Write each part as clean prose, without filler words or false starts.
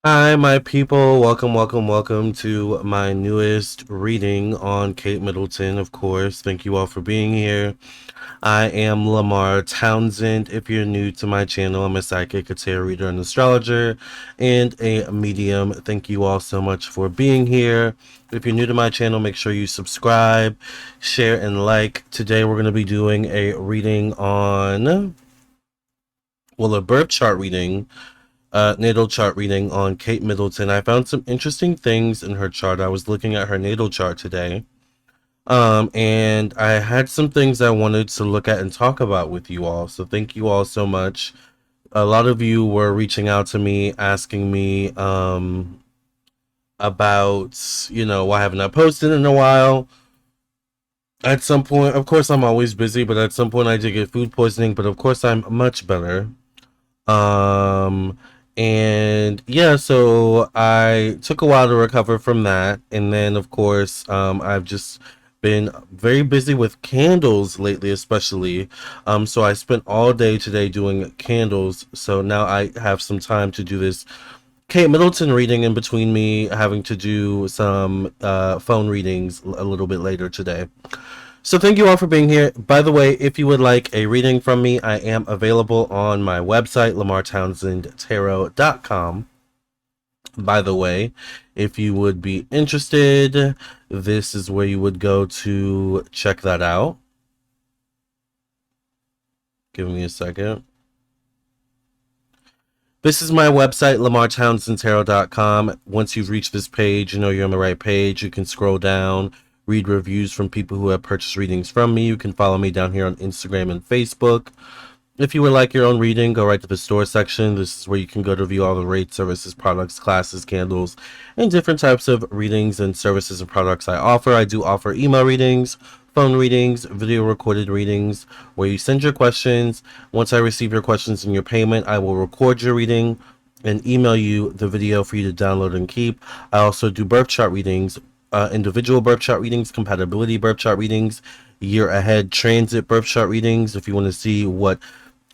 Hi, my people. Welcome, welcome, welcome to my newest reading on Kate Middleton, of course. Thank you all for being here. I am Lamarr Townsend. If you're new to my channel, I'm a psychic, a tarot reader, an astrologer, and a medium. Thank you all so much for being here. If you're new to my channel, make sure you subscribe, share, and like. Today, we're going to be doing a reading on, well, a birth chart reading, natal chart reading on Kate Middleton. I found some interesting things in her chart. I was looking at her natal chart today. And I had some things I wanted to look at and talk about with you all. So thank you all so much. A lot of you were reaching out to me, asking me about, why haven't I posted in a while? At some point, of course, I'm always busy, but at some point I did get food poisoning, but of course I'm much better. Um, and yeah, so I took a while to recover from that. And then, of course, I've just been very busy with candles lately, especially. So I spent all day today doing candles. So now I have some time to do this Kate Middleton reading in between me having to do some phone readings a little bit later today. So thank you all for being here. By the way, if you would like a reading from me, I am available on my website, lamartownsendtarot.com. By the way, if you would be interested, this is where you would go to check that out. Give me a second. This is my website, lamartownsendtarot.com. Once you've reached this page, you know you're on the right page. You can scroll down, read reviews from people who have purchased readings from me. You can follow me down here on Instagram and Facebook. If you would like your own reading, go right to the store section. This is where you can go to view all the rates, services, products, classes, candles, and different types of readings and services and products I offer. I do offer email readings, phone readings, video recorded readings, where you send your questions. Once I receive your questions and your payment, I will record your reading and email you the video for you to download and keep. I also do birth chart readings, individual birth chart readings, compatibility birth chart readings, year ahead transit birth chart readings if you want to see what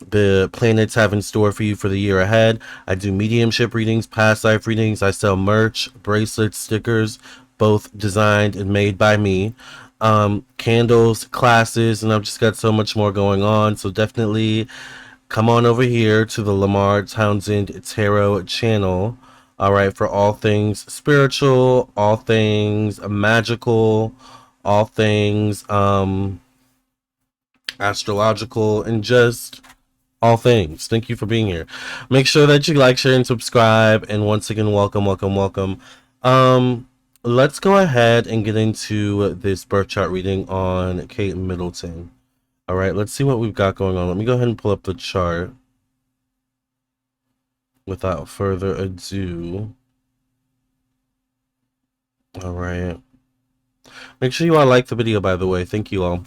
the planets have in store for you for the year ahead. I do mediumship readings, past life readings. I sell merch, bracelets, stickers, both designed and made by me. Candles, classes, and I've just got so much more going on. So definitely come on over here to the Lamarr Townsend Tarot channel. All right, for all things spiritual, all things magical, all things astrological, and just all things. Thank you for being here. Make sure that you like, share, and subscribe. And once again, welcome, welcome, welcome. Let's go ahead and get into this birth chart reading on Kate Middleton. All right, let's see what we've got going on. Let me go ahead and pull up the chart without further ado. All right. Make sure you all like the video, by the way. Thank you all.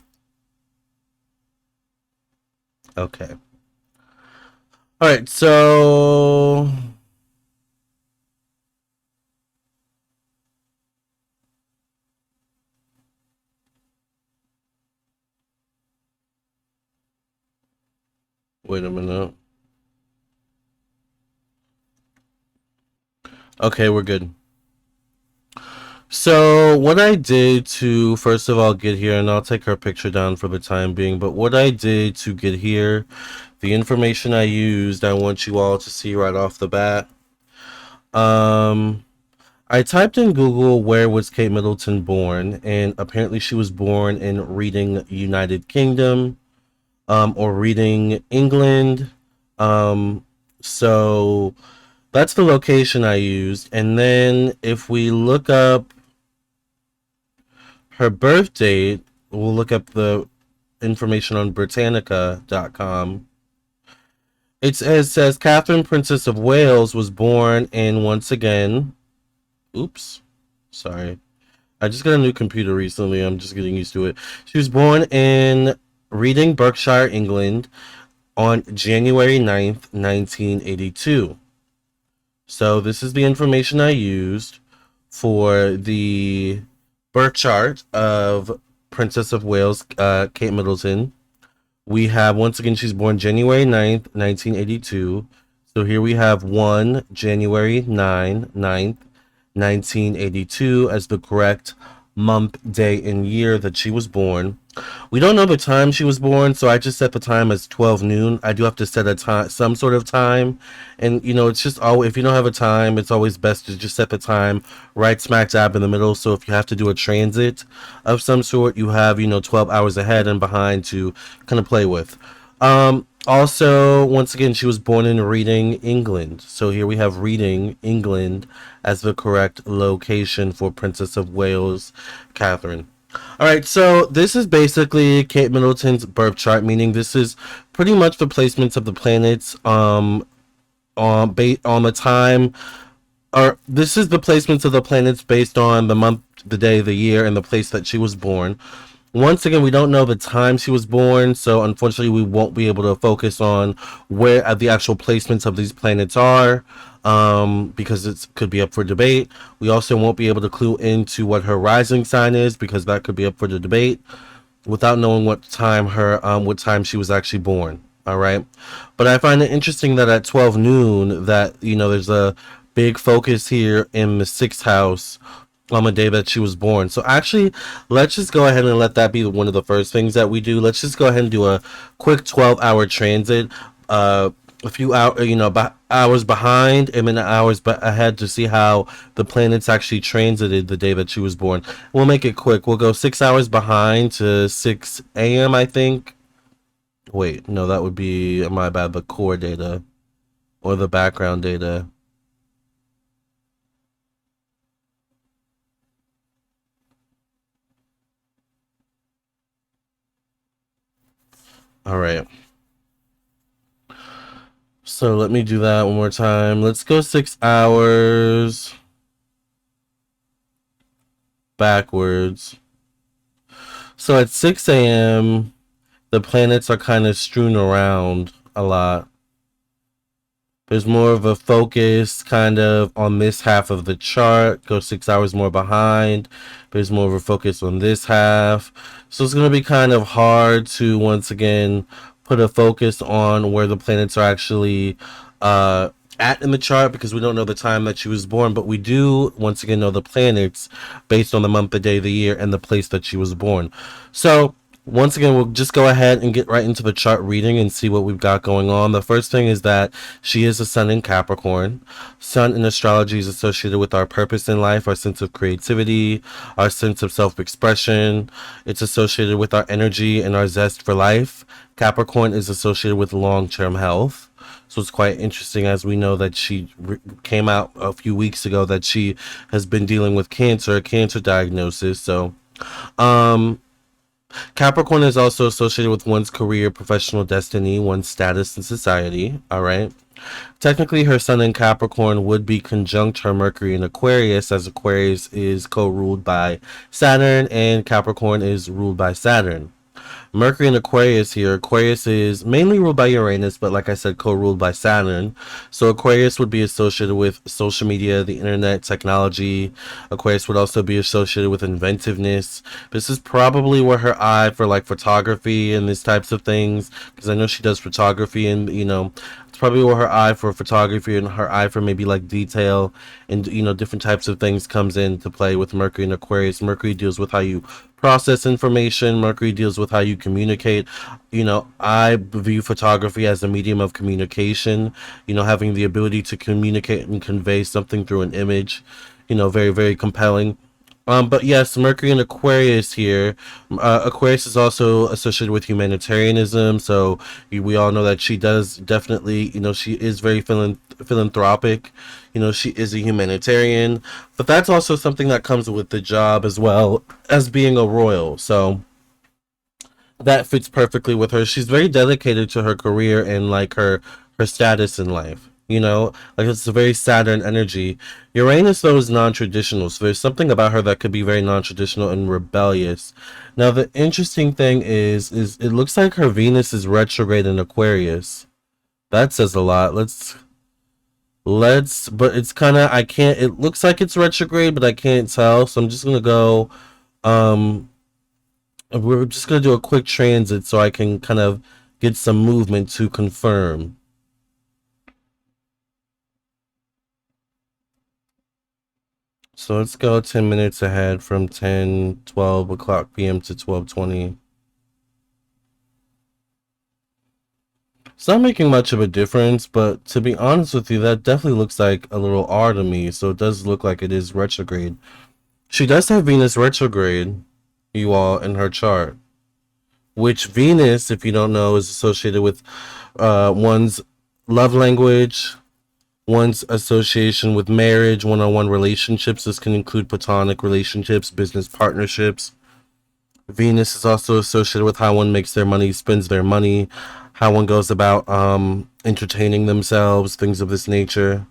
Okay. All right, so wait a minute. Okay, we're good. So what I did to first of all get here, and I'll take her picture down for the time being, but what I did to get here, the information I used, I want you all to see right off the bat. I typed in Google where was Kate Middleton born, and apparently she was born in Reading, United Kingdom, or Reading, England. So that's the location I used. And then if we look up her birth date, we'll look up the information on Britannica.com. It says Catherine, Princess of Wales, was born in, once again, oops, sorry. I just got a new computer recently. I'm just getting used to it. She was born in Reading, Berkshire, England on January 9th, 1982. So this is the information I used for the birth chart of Princess of Wales, Kate Middleton. We have, once again, she's born January 9th, 1982. So here we have 1 January 9th, 1982 as the correct month, day, and year that she was born. We don't know the time she was born, so I just set the time as 12 noon. I do have to set a time, some sort of time. And, it's just always, if you don't have a time, it's always best to just set the time right smack dab in the middle. So if you have to do a transit of some sort, you have, 12 hours ahead and behind to kind of play with. Also, once again, she was born in Reading, England. So here we have Reading, England, as the correct location for Princess of Wales, Catherine. All right, so this is basically Kate Middleton's birth chart, meaning this is pretty much the placements of the planets on the time, or this is the placements of the planets based on the month, the day, the year, and the place that she was born. Once again, we don't know the time she was born, so unfortunately, we won't be able to focus on where the actual placements of these planets are, because it could be up for debate. We also won't be able to clue into what her rising sign is, because that could be up for the debate without knowing what time she was actually born. All right, but I find it interesting that at 12 noon, that there's a big focus here in the sixth house on the day that she was born. So actually, let's just go ahead and let that be one of the first things that we do. Let's just go ahead and do a quick 12-hour transit, a few hours, hours behind and then hours ahead to see how the planets actually transited the day that she was born. We'll make it quick. We'll go 6 hours behind to 6 a.m., I think. Wait, no, that would be, my bad, the core data or the background data. All right. So let me do that one more time. Let's go 6 hours backwards. So at 6 a.m., the planets are kind of strewn around a lot. There's more of a focus kind of on this half of the chart. Go 6 hours more behind. There's more of a focus on this half. So it's going to be kind of hard to, once again, put a focus on where the planets are actually at in the chart, because we don't know the time that she was born. But we do, once again, know the planets based on the month, the day, the year, and the place that she was born. So once again, we'll just go ahead and get right into the chart reading and see what we've got going on. The first thing is that she is a sun in Capricorn. Sun in astrology is associated with our purpose in life, our sense of creativity, our sense of self-expression. It's associated with our energy and our zest for life. Capricorn is associated with long-term health. So it's quite interesting, as we know that she came out a few weeks ago that she has been dealing with cancer, a cancer diagnosis. So, Capricorn is also associated with one's career, professional destiny, one's status in society. All right. Technically, her sun in Capricorn would be conjunct her Mercury in Aquarius, as Aquarius is co-ruled by Saturn and Capricorn is ruled by Saturn. Mercury and Aquarius here. Aquarius is mainly ruled by Uranus, but like I said, co-ruled by Saturn. So Aquarius would be associated with social media, the internet, technology. Aquarius would also be associated with inventiveness. This is probably where her eye for like photography and these types of things, because I know she does photography, and it's probably where her eye for photography and her eye for maybe like detail and different types of things comes into play with Mercury and Aquarius. Mercury deals with how you process information. Mercury deals with how you communicate. I view photography as a medium of communication, having the ability to communicate and convey something through an image, very, very compelling. But yes, Mercury and Aquarius here. Aquarius is also associated with humanitarianism, so we all know that she does definitely, she is very philanthropic. She is a humanitarian, but that's also something that comes with the job as well as being a royal. So that fits perfectly with her. She's very dedicated to her career and like her status in life. Like it's a very Saturn energy. Uranus though is non-traditional, so there's something about her that could be very non-traditional and rebellious. Now the interesting thing is it looks like her Venus is retrograde in Aquarius. That says a lot. But it's kind of, I can't. It looks like it's retrograde, but I can't tell. So I'm just gonna go. Um, we're just gonna do a quick transit so I can kind of get some movement to confirm. So let's go 10 minutes ahead from 12 o'clock p.m. to 12:20. It's not making much of a difference, but to be honest with you, that definitely looks like a little R to me. So it does look like it is retrograde. She does have Venus retrograde, you all, in her chart. Which Venus, if you don't know, is associated with one's love language, one's association with marriage, one-on-one relationships. This can include platonic relationships, business partnerships. Venus is also associated with how one makes their money, spends their money, how one goes about entertaining themselves, things of this nature.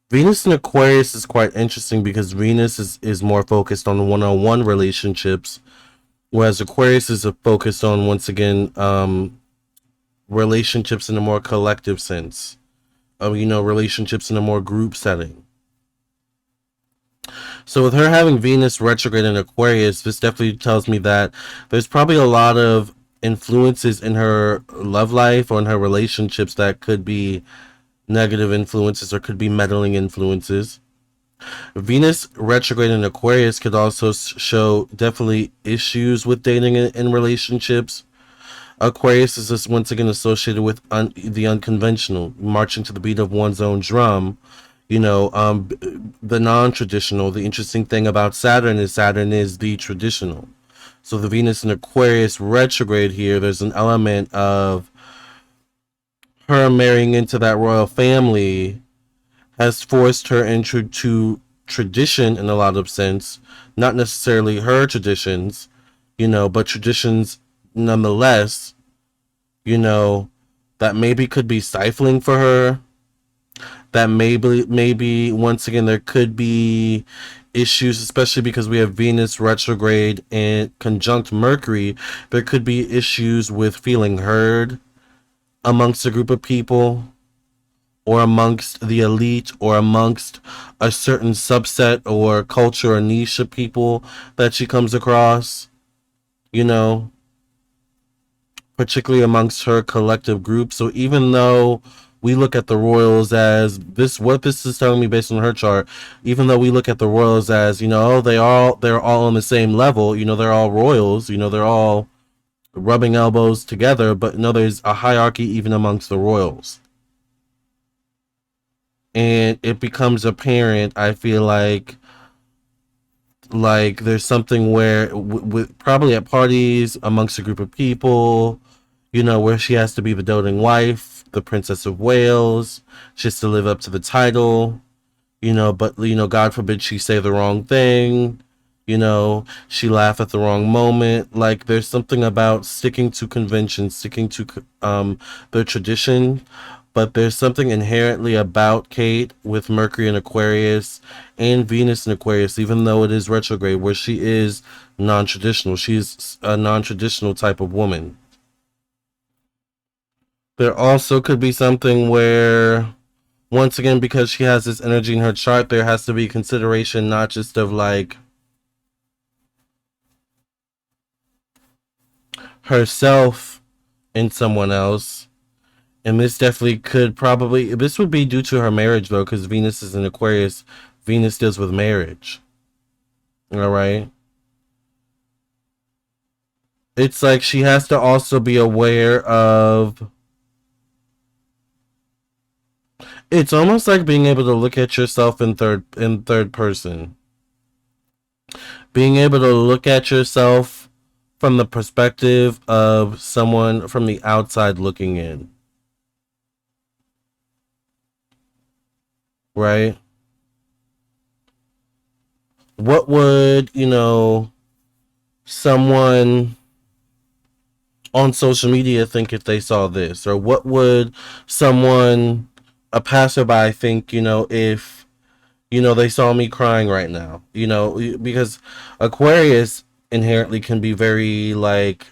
Venus in Aquarius is quite interesting because Venus is more focused on one-on-one relationships, whereas Aquarius is focused on, once again, relationships in a more collective sense. Relationships in a more group setting. So with her having Venus retrograde in Aquarius, this definitely tells me that there's probably a lot of influences in her love life or in her relationships that could be negative influences or could be meddling influences. Venus retrograde in Aquarius could also show definitely issues with dating and relationships. Aquarius is just once again associated with the unconventional, marching to the beat of one's own drum. The non-traditional. The interesting thing about Saturn is the traditional. So the Venus in Aquarius retrograde here, there's an element of her marrying into that royal family has forced her into tradition in a lot of sense, not necessarily her traditions, but traditions nonetheless, you know, that maybe could be stifling for her. That maybe once again there could be issues, especially because we have Venus retrograde and conjunct Mercury. There could be issues with feeling heard amongst a group of people, or amongst the elite, or amongst a certain subset or culture or niche of people that she comes across, you know, particularly amongst her collective group. So even though we look at the royals as this, what this is telling me based on her chart, even though we look at the royals as, oh, they're all on the same level, they're all royals, they're all rubbing elbows together, but no, there's a hierarchy even amongst the royals. And it becomes apparent, I feel like there's something where with probably at parties amongst a group of people, where she has to be the doting wife, the Princess of Wales. She has to live up to the title, but God forbid she say the wrong thing. She laugh at the wrong moment. Like there's something about sticking to convention, sticking to the tradition. But there's something inherently about Kate with Mercury in Aquarius and Venus in Aquarius, even though it is retrograde, where she is non-traditional. She's a non-traditional type of woman. There also could be something where, once again, because she has this energy in her chart, there has to be consideration not just of like herself and someone else. And this definitely this would be due to her marriage though, because Venus is in Aquarius. Venus deals with marriage. All right. It's like she has to also be aware of. It's almost like being able to look at yourself in third person. Being able to look at yourself from the perspective of someone from the outside looking in. Right? What would, someone on social media think if they saw this? Or what would a passerby think, if, they saw me crying right now? Because Aquarius inherently can be very, like,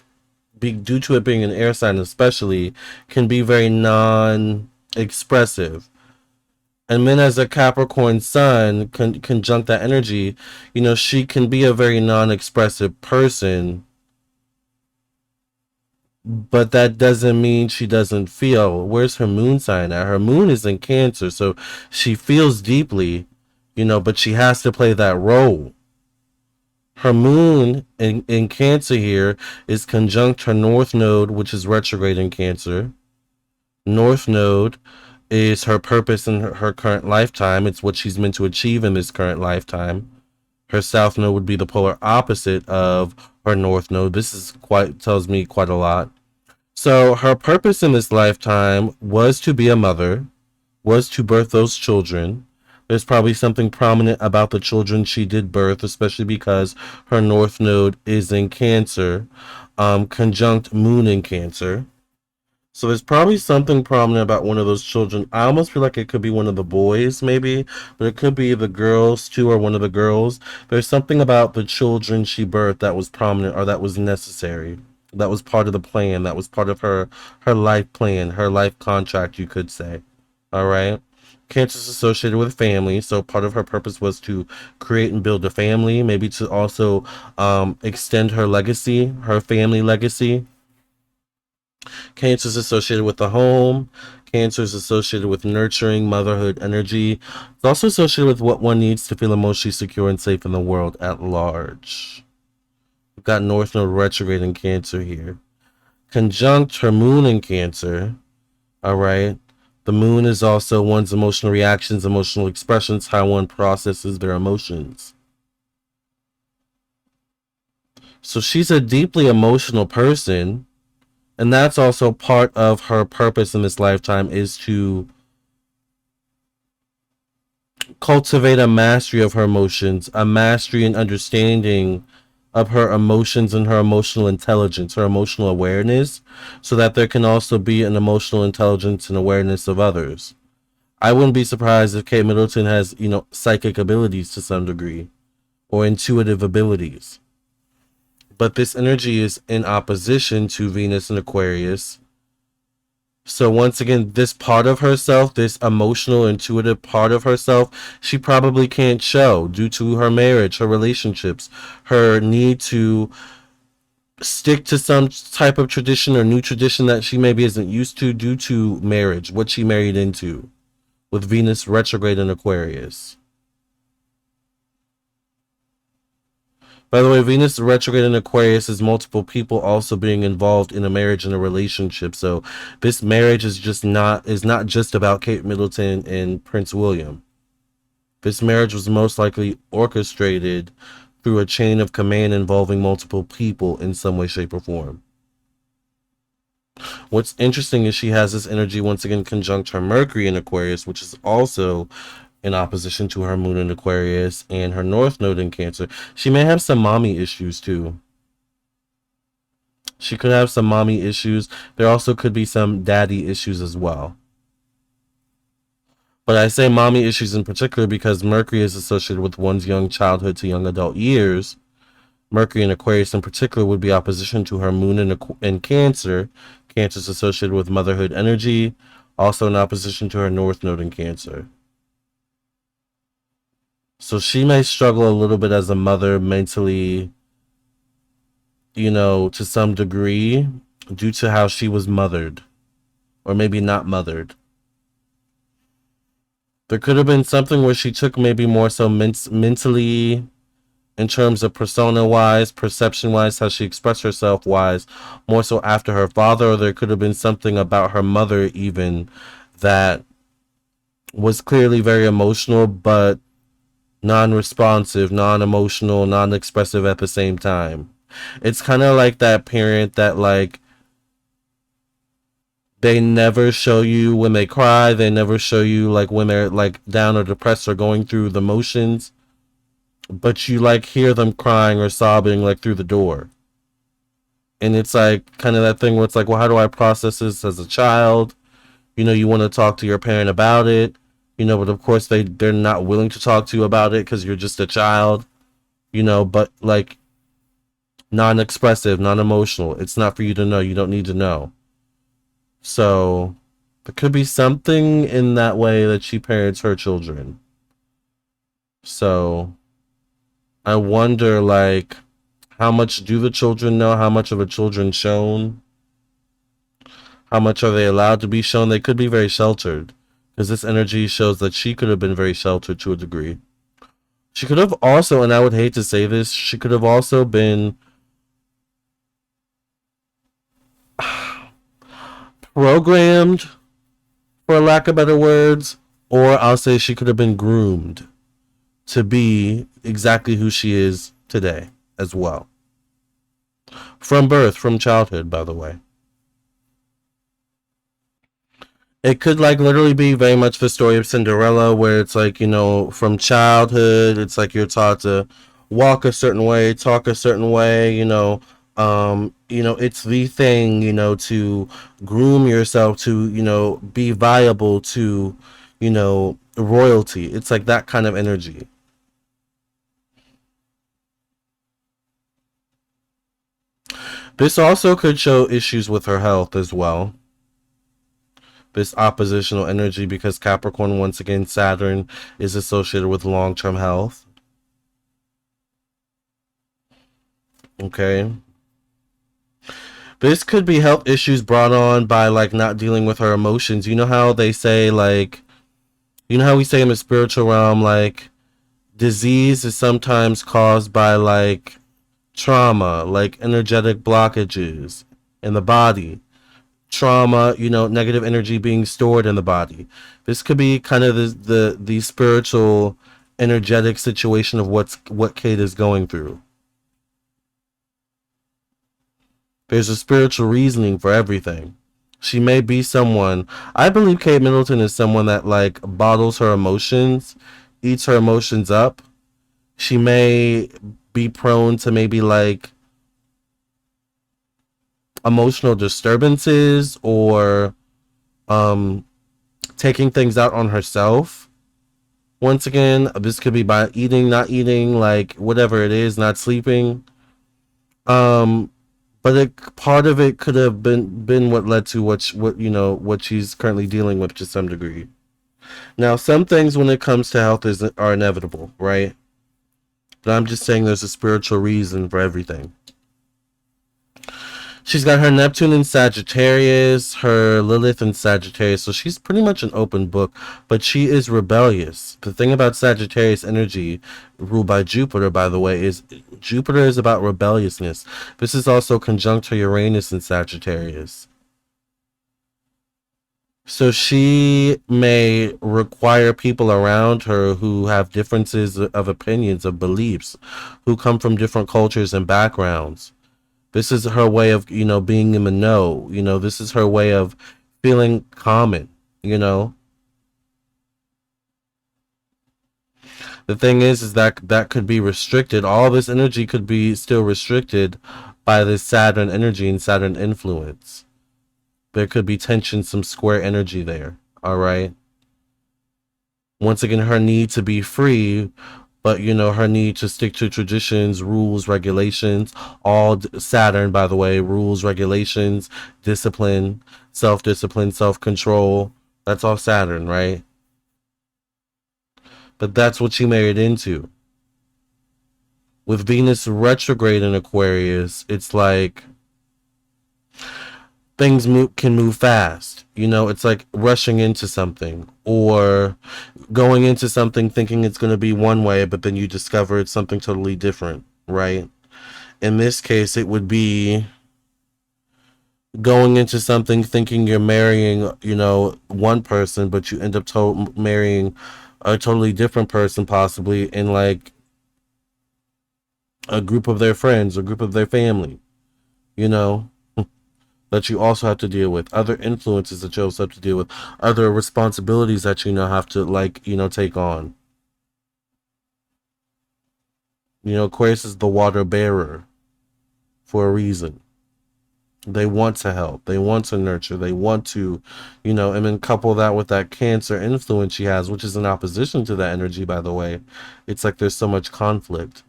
due to it being an air sign especially, can be very non-expressive. And then as a Capricorn sun conjunct that energy, she can be a very non-expressive person, but that doesn't mean she doesn't feel. Where's her moon sign at? Her moon is in Cancer, so she feels deeply, but she has to play that role. Her moon in Cancer here is conjunct her North Node, which is retrograde in Cancer. North Node is her purpose in her current lifetime. It's what she's meant to achieve in this current lifetime. Her South Node would be the polar opposite of her North Node. This is tells me quite a lot. So her purpose in this lifetime was to be a mother, was to birth those children. There's probably something prominent about the children she did birth, especially because her North Node is in Cancer, conjunct Moon in Cancer. So there's probably something prominent about one of those children. I almost feel like it could be one of the boys, maybe, but it could be the girls too, or one of the girls. There's something about the children she birthed that was prominent or that was necessary. That was part of the plan. That was part of her life plan, her life contract, you could say. All right. Cancer is associated with family, so part of her purpose was to create and build a family, maybe to also extend her legacy, her family legacy. Cancer is associated with the home. Cancer is associated with nurturing, motherhood energy. It's also associated with what one needs to feel emotionally secure and safe in the world at large. We've got North Node retrograde in Cancer here. Conjunct her moon in Cancer. All right. The moon is also one's emotional reactions, emotional expressions, how one processes their emotions. So she's a deeply emotional person. And that's also part of her purpose in this lifetime, is to cultivate a mastery of her emotions, a mastery and understanding of her emotions and her emotional intelligence, her emotional awareness, so that there can also be an emotional intelligence and awareness of others. I wouldn't be surprised if Kate Middleton has, psychic abilities to some degree or intuitive abilities. But this energy is in opposition to Venus and Aquarius. So once again, this part of herself, this emotional, intuitive part of herself, she probably can't show due to her marriage, her relationships, her need to stick to some type of tradition or new tradition that she maybe isn't used to due to marriage, what she married into with Venus retrograde in Aquarius. By the way, Venus retrograde in Aquarius is multiple people also being involved in a marriage and a relationship. So this marriage is not just about Kate Middleton and Prince William. This marriage was most likely orchestrated through a chain of command involving multiple people in some way, shape, or form. What's interesting is she has this energy once again conjunct her Mercury in Aquarius, which is also in opposition to her moon in Aquarius and her North Node in Cancer. She may have some mommy issues too. She could have some mommy issues. There also could be some daddy issues as well. But I say mommy issues in particular because Mercury is associated with one's young childhood to young adult years. Mercury in Aquarius in particular would be opposition to her moon in Cancer. Cancer is associated with motherhood energy, also in opposition to her North Node in Cancer. So she may struggle a little bit as a mother mentally, to some degree due to how she was mothered, or maybe not mothered. There could have been something where she took maybe more so mentally, in terms of persona wise, perception wise, how she expressed herself wise, more so after her father, or there could have been something about her mother even that was clearly very emotional, but non-responsive, non-emotional, non-expressive at the same time. It's kind of like that parent that they never show you when they cry, they never show you when they're down or depressed or going through the motions, but you hear them crying or sobbing through the door. And it's kind of that thing where it's well, how do I process this as a child? You want to talk to your parent about it, but of course they're not willing to talk to you about it because you're just a child, but non-expressive, non-emotional. It's not for you to know. You don't need to know. So there could be something in that way that she parents her children. So I wonder how much do the children know? How much of a children shown? How much are they allowed to be shown? They could be very sheltered because this energy shows that she could have been very sheltered to a degree. She could have also, and I would hate to say this, she could have also been programmed, for lack of better words, or I'll say she could have been groomed to be exactly who she is today as well. From birth, from childhood, by the way. It could like literally be very much the story of Cinderella, where it's like, from childhood, it's like you're taught to walk a certain way, talk a certain way, it's the thing, to groom yourself to, be viable to, royalty. It's like that kind of energy. This also could show issues with her health as well. This oppositional energy, because Capricorn, once again, Saturn is associated with long term health. Okay. This could be health issues brought on by like not dealing with her emotions. You know how they say, like, you know how we say in the spiritual realm, like, disease is sometimes caused by like trauma, like energetic blockages in the body, trauma, negative energy being stored in the body. This could be kind of the spiritual energetic situation of what Kate is going through. There's a spiritual reasoning for everything. She may be someone, I believe Kate Middleton is someone that like bottles her emotions, eats her emotions up. She may be prone to maybe like emotional disturbances, or um taking things out on herself. Once again, this could be by eating, not eating, like whatever it is, not sleeping. Um, but part of it could have been what led to what she's currently dealing with to some degree. Now, some things when it comes to health are inevitable, right? But I'm just saying there's a spiritual reason for everything. She's got her Neptune in Sagittarius, her Lilith in Sagittarius, so she's pretty much an open book, but she is rebellious. The thing about Sagittarius energy, ruled by Jupiter, by the way, is Jupiter is about rebelliousness. This is also conjunct her Uranus in Sagittarius. So she may require people around her who have differences of opinions, of beliefs, who come from different cultures and backgrounds. This is her way of, being in the know. This is her way of feeling common, you know. The thing is that could be restricted. All this energy could be still restricted by this Saturn energy and Saturn influence. There could be tension, some square energy there. All right. Once again, her need to be free, but her need to stick to traditions, rules, regulations. All Saturn, by the way, rules, regulations, discipline, self-discipline, self-control. That's all Saturn, right? But that's what she married into. With Venus retrograde in Aquarius, it's like can move fast. It's like rushing into something, or going into something thinking it's going to be one way, but then you discover it's something totally different, right? In this case, it would be going into something thinking you're marrying, one person, but you end up marrying a totally different person, possibly in like a group of their friends, a group of their family, you know, that you also have to deal with, other influences that you also have to deal with, other responsibilities that have to like, take on. Aquarius is the water bearer for a reason. They want to help, they want to nurture, they want to, and then couple that with that Cancer influence she has, which is in opposition to that energy, by the way. It's like there's so much conflict.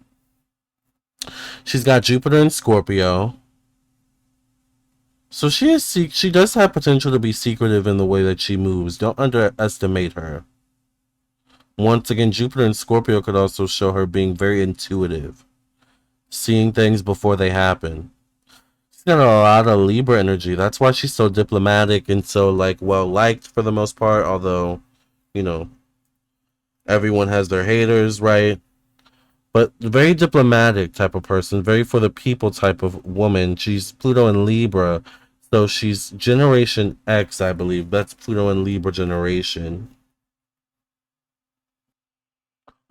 She's got Jupiter in Scorpio. So she does have potential to be secretive in the way that she moves. Don't underestimate her. Once again, Jupiter in Scorpio could also show her being very intuitive, seeing things before they happen. She's got a lot of Libra energy. That's why she's so diplomatic and so like well liked for the most part. Although, you know, everyone has their haters, right? but very diplomatic type of person, very for the people type of woman. She's Pluto in Libra, so she's Generation X, I believe. That's Pluto in Libra generation.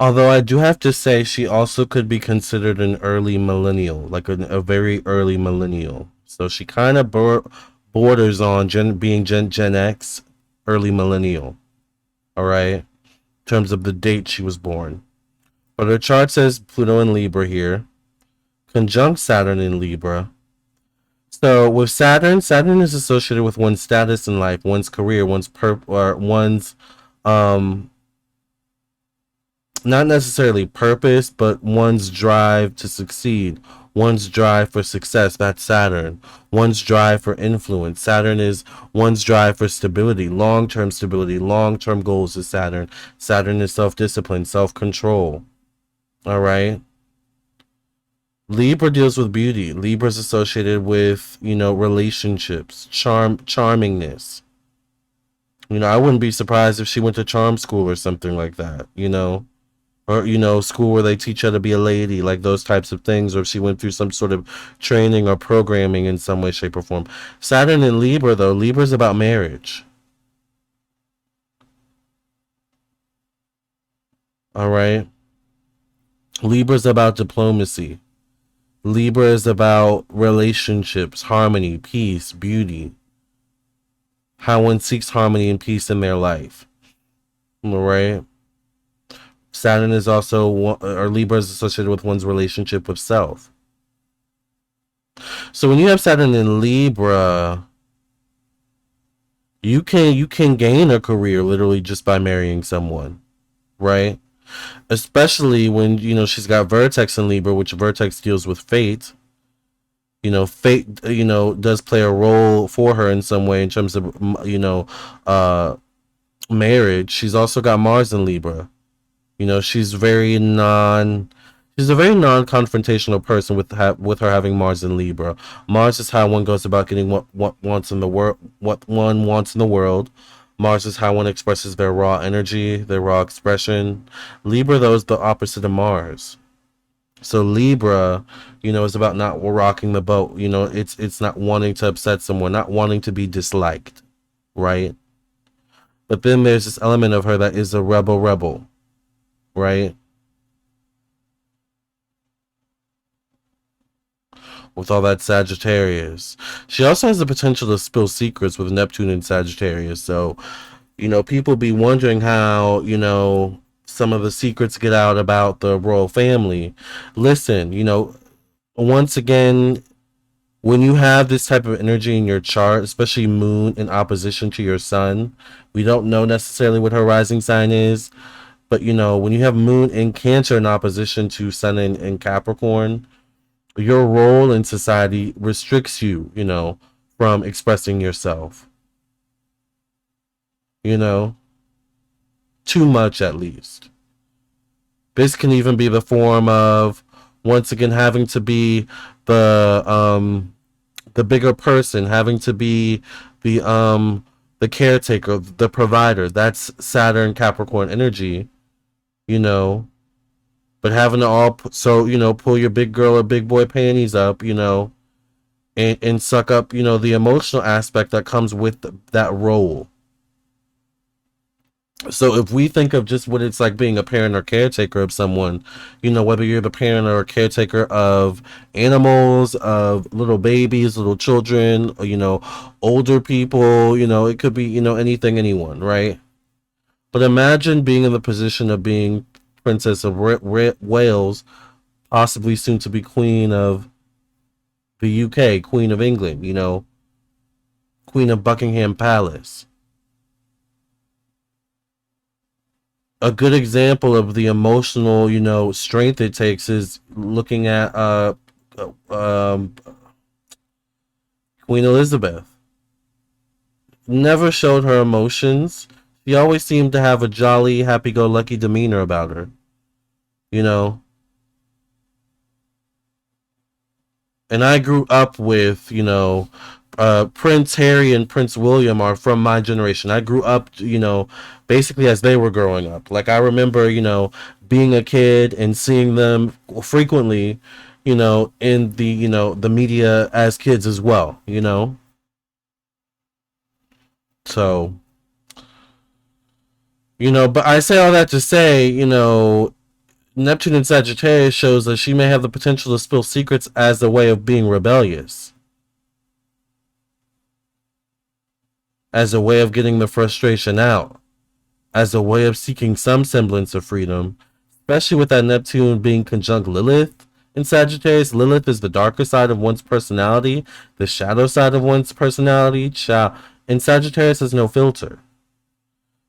Although I do have to say, she also could be considered an early millennial, like a very early millennial. So she kind of borders on being Gen X, early millennial. All right, in terms of the date she was born. But her chart says Pluto in Libra here, conjunct Saturn in Libra. So with Saturn, Saturn is associated with one's status in life, one's career, or one's um not necessarily purpose, but one's drive to succeed, one's drive for success. That's Saturn. One's drive for influence. Saturn is one's drive for stability, long term goals is Saturn. Saturn is self discipline, self control. All right. Libra deals with beauty. Libra is associated with, relationships, charmingness. I wouldn't be surprised if she went to charm school or something like that. Or, school where they teach her to be a lady, like those types of things, or if she went through some sort of training or programming in some way, shape, or form. Saturn in Libra, though, Libra is about marriage. All right. Libra is about diplomacy. Libra is about relationships, harmony, peace, beauty, how one seeks harmony and peace in their life. All right. Saturn is also, or Libra is associated with one's relationship with self. So when you have Saturn in Libra, you can gain a career literally just by marrying someone, right? Especially when she's got Vertex in Libra, which Vertex deals with fate. Fate does play a role for her in some way in terms of uh marriage. She's also got Mars in Libra. She's she's a very non-confrontational person with her having Mars in Libra. Mars is how one goes about getting what one wants in the world. Mars is how one expresses their raw energy, their raw expression. Libra, though, is the opposite of Mars. So Libra, is about not rocking the boat. It's not wanting to upset someone, not wanting to be disliked, right? But then there's this element of her that is a rebel, right? With all that Sagittarius. She also has the potential to spill secrets with Neptune and Sagittarius. So, people be wondering how, some of the secrets get out about the royal family. Listen, once again, when you have this type of energy in your chart, especially Moon in opposition to your Sun, we don't know necessarily what her rising sign is, but when you have Moon in Cancer in opposition to Sun in Capricorn, your role in society restricts you, from expressing yourself, you know, too much at least. This can even be the form of once again having to be the bigger person, having to be the caretaker, the provider. That's Saturn Capricorn energy, you know. But having to pull your big girl or big boy panties up, and suck up, the emotional aspect that comes with that role. So if we think of just what it's like being a parent or caretaker of someone, whether you're the parent or caretaker of animals, of little babies, little children, or, older people, it could be, anything, anyone, right? But imagine being in the position of being Princess of Wales, possibly soon to be Queen of the UK, Queen of England, Queen of Buckingham Palace. A good example of the emotional, strength it takes is looking at um, Queen Elizabeth. Never showed her emotions. She always seemed to have a jolly, happy-go-lucky demeanor about her. You know, and I grew up with, Prince Harry and Prince William are from my generation. I grew up, basically as they were growing up. Like I remember, being a kid and seeing them frequently, in the, the media as kids as well, So, but I say all that to say, Neptune in Sagittarius shows that she may have the potential to spill secrets as a way of being rebellious, as a way of getting the frustration out, as a way of seeking some semblance of freedom, especially with that Neptune being conjunct Lilith in Sagittarius. Lilith is the darker side of one's personality, the shadow side of one's personality. In Sagittarius has no filter.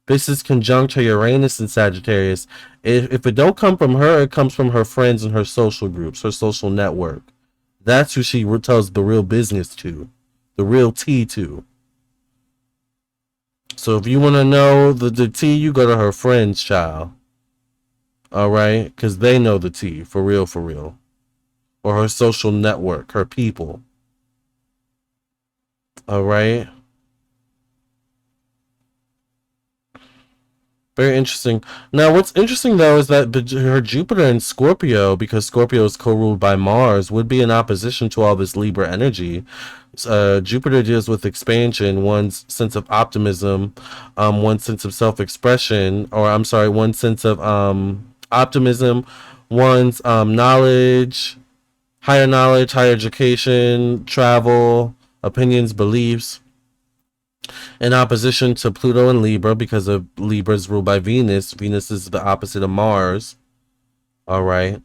This is conjunct her Uranus in Sagittarius. If it don't come from her, it comes from her friends and her social groups, her social network. That's who she tells the real business to, the real tea to. So if you want to know the tea, you go to her friends, child. All right? Because they know the tea, for real, for real. Or her social network, her people. All right? Very interesting. Now, what's interesting, though, is that her Jupiter in Scorpio, because Scorpio is co-ruled by Mars, would be in opposition to all this Libra energy. Jupiter deals with expansion, one's sense of optimism, one's sense of self-expression, or I'm sorry, one sense of optimism, one's knowledge, higher education, travel, opinions, beliefs, in opposition to Pluto and Libra, because of Libra's ruled by Venus. Venus is the opposite of Mars. All right.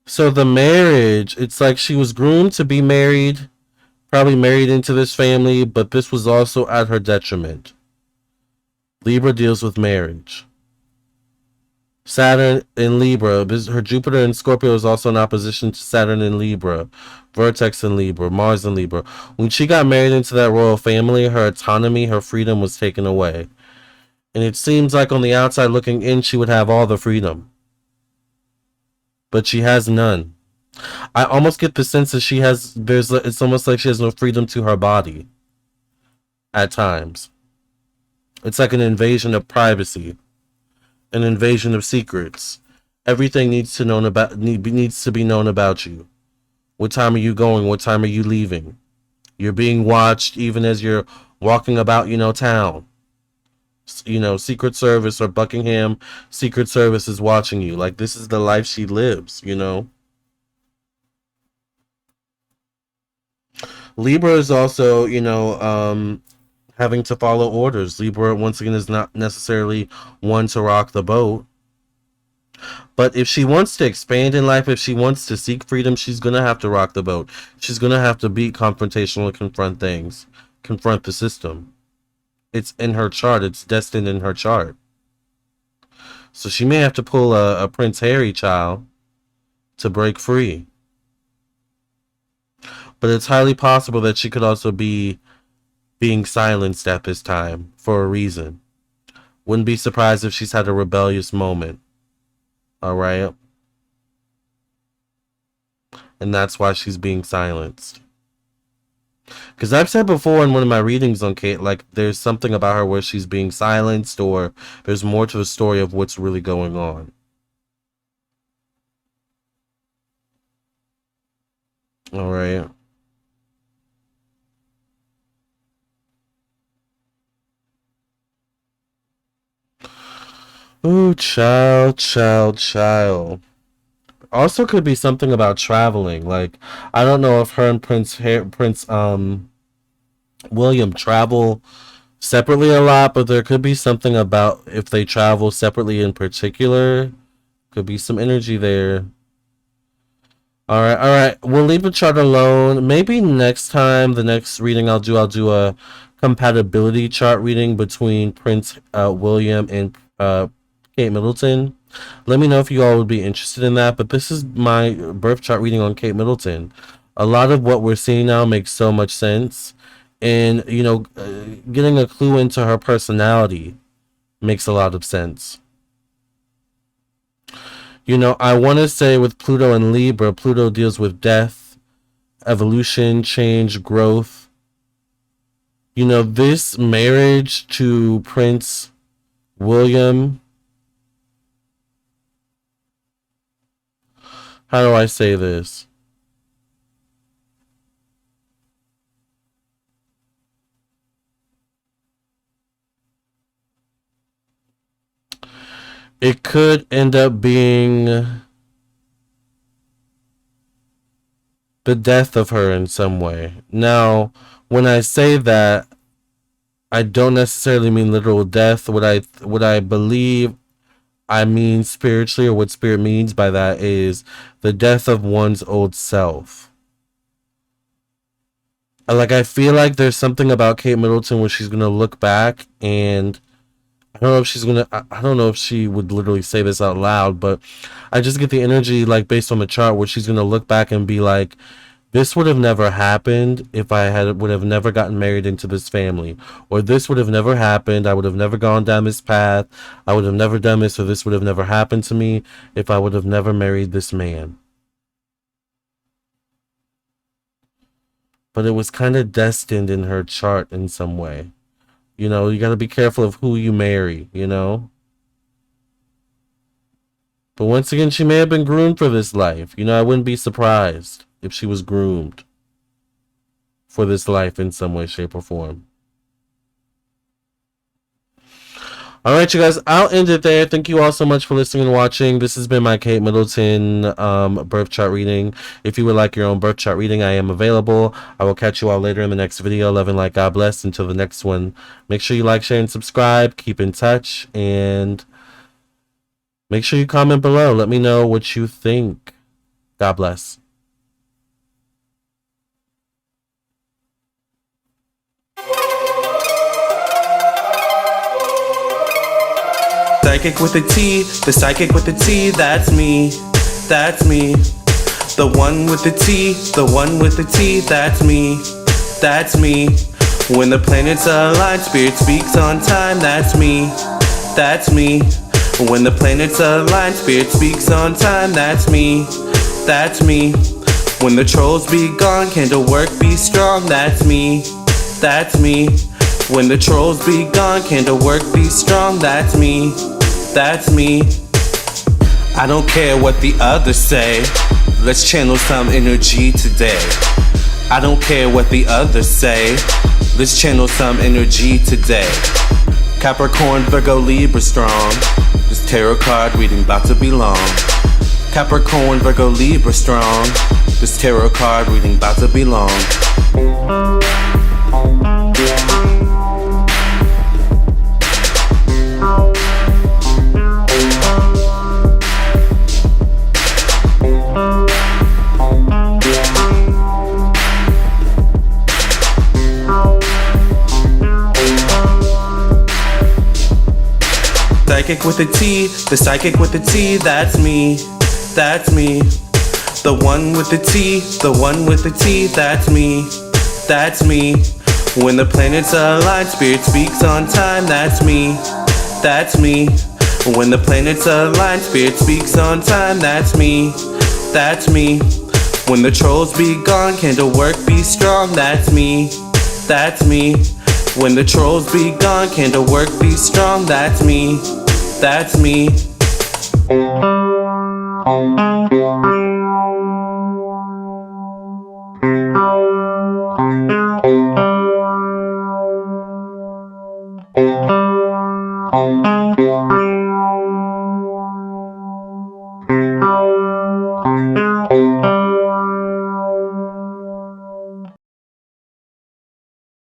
So the marriage, it's like she was groomed to be married, probably married into this family, but this was also at her detriment. Libra deals with marriage. Saturn in Libra, her Jupiter in Scorpio is also in opposition to Saturn in Libra, Vertex in Libra, Mars in Libra. When she got married into that royal family, her autonomy, her freedom was taken away. And it seems like on the outside looking in, she would have all the freedom. But she has none. I almost get the sense that it's almost like she has no freedom to her body at times. It's like an invasion of privacy, an invasion of secrets. Everything needs to be known about you. What time are you going? What time are you leaving? You're being watched even as you're walking about, town. Secret Service or Buckingham Secret Service is watching you. Like, this is the life she lives, Libra is also, having to follow orders. Libra, once again, is not necessarily one to rock the boat. But if she wants to expand in life, if she wants to seek freedom, she's going to have to rock the boat. She's going to have to be confrontational and confront things, confront the system. It's in her chart. It's destined in her chart. So she may have to pull a Prince Harry child to break free. But it's highly possible that she could also be being silenced at this time for a reason. Wouldn't be surprised if she's had a rebellious moment. All right? And that's why she's being silenced. Because I've said before in one of my readings on Kate, like, there's something about her where she's being silenced, or there's more to the story of what's really going on. All right. Ooh, child. Also, could be something about traveling. Like, I don't know if her and Prince William travel separately a lot, but there could be something about if they travel separately in particular. Could be some energy there. All right. We'll leave the chart alone. Maybe next time, the next reading I'll do a compatibility chart reading between Prince William and Kate Middleton. Let me know if you all would be interested in that. But this is my birth chart reading on Kate Middleton. A lot of what we're seeing now makes so much sense. And, getting a clue into her personality makes a lot of sense. I want to say with Pluto and Libra, Pluto deals with death, evolution, change, growth. This marriage to Prince William how do I say this? It could end up being the death of her in some way. Now, when I say that, I don't necessarily mean literal death. What I believe I mean spiritually, or what spirit means by that, is the death of one's old self. Like, I feel like there's something about Kate Middleton where she's gonna look back, and I don't know if she's gonna. I don't know if she would literally say this out loud, but I just get the energy, like, based on the chart, where she's gonna look back and be like, "This would have never happened if would have never gotten married into this family, or this would have never happened. I would have never gone down this path. I would have never done this, or this would have never happened to me if I would have never married this man." But it was kind of destined in her chart in some way. You know, you got to be careful of who you marry, you know? But once again, she may have been groomed for this life. You know, I wouldn't be surprised if she was groomed for this life in some way, shape, or form. All right, you guys, I'll end it there. Thank you all so much for listening and watching. This has been my Kate Middleton birth chart reading. If you would like your own birth chart reading, I am available. I will catch you all later in the next video. Love and light. God bless. Until the next one, make sure you like, share, and subscribe. Keep in touch, and make sure you comment below. Let me know what you think. God bless. Psychic with a T, the psychic with the T, that's me, that's me. The one with the T, the one with the T, that's me, that's me. When the planets align, spirit speaks on time, that's me, that's me. When the planets align, spirit speaks on time, that's me, that's me. When the trolls be gone, candle work be strong, that's me, that's me. When the trolls be gone, candle work be strong, that's me, that's me. I don't care what the others say, let's channel some energy today. I don't care what the others say, let's channel some energy today. Capricorn, Virgo, Libra strong, this tarot card reading about to be long. Capricorn, Virgo, Libra strong, this tarot card reading about to be long. Psychic with a T, the psychic with the T, that's me, that's me. The one with the T, the one with the T, that's me, that's me. When the planets align, spirit speaks on time, that's me, that's me. When the planets align, spirit speaks on time, that's me, that's me. When the trolls be gone, candle work be strong, that's me, that's me. When the trolls be gone, candle work be strong, that's me, that's me.